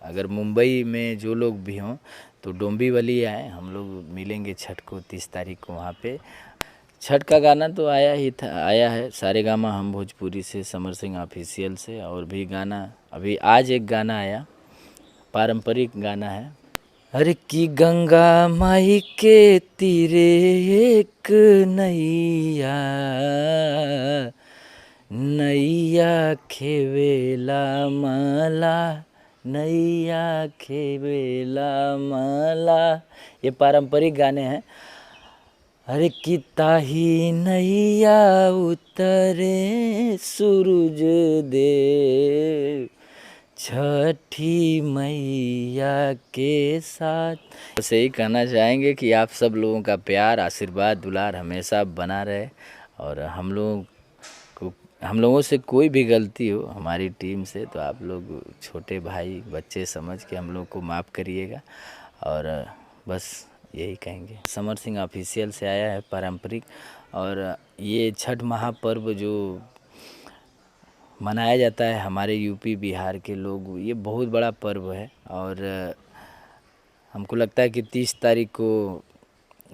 अगर मुंबई में जो लोग भी हों तो डोंबिवली आए, हम लोग मिलेंगे छठ को 30 तारीख को वहाँ पे। छठ का गाना तो आया है सारेगामा हम भोजपुरी से, समर सिंह ऑफिशियल से, और भी गाना अभी आज एक गाना आया, पारंपरिक गाना है। अरे कि गंगा माई के तीरे एक नैया, नैया खेवेला मला, नैया खेवेला मला, ये पारंपरिक गाने हैं। अरे कि ताही नैया उतरे सूरज देव, छठी मैया के साथ। बस यही कहना चाहेंगे कि आप सब लोगों का प्यार, आशीर्वाद, दुलार हमेशा बना रहे, और हम लोगों से कोई भी गलती हो हमारी टीम से तो आप लोग छोटे भाई बच्चे समझ के हम लोग को माफ़ करिएगा। और बस यही कहेंगे। समर सिंह ऑफिशियल से आया है पारंपरिक, और ये छठ महापर्व जो मनाया जाता है हमारे यूपी बिहार के लोग, ये बहुत बड़ा पर्व है। और हमको लगता है कि 30 तारीख को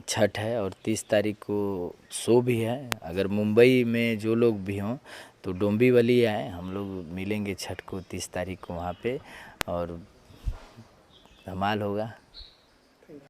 छठ है और 30 तारीख को शो भी है। अगर मुंबई में जो लोग भी हों तो डोंबिवली आए, हम लोग मिलेंगे छठ को 30 तारीख को वहाँ पे, और धमाल होगा।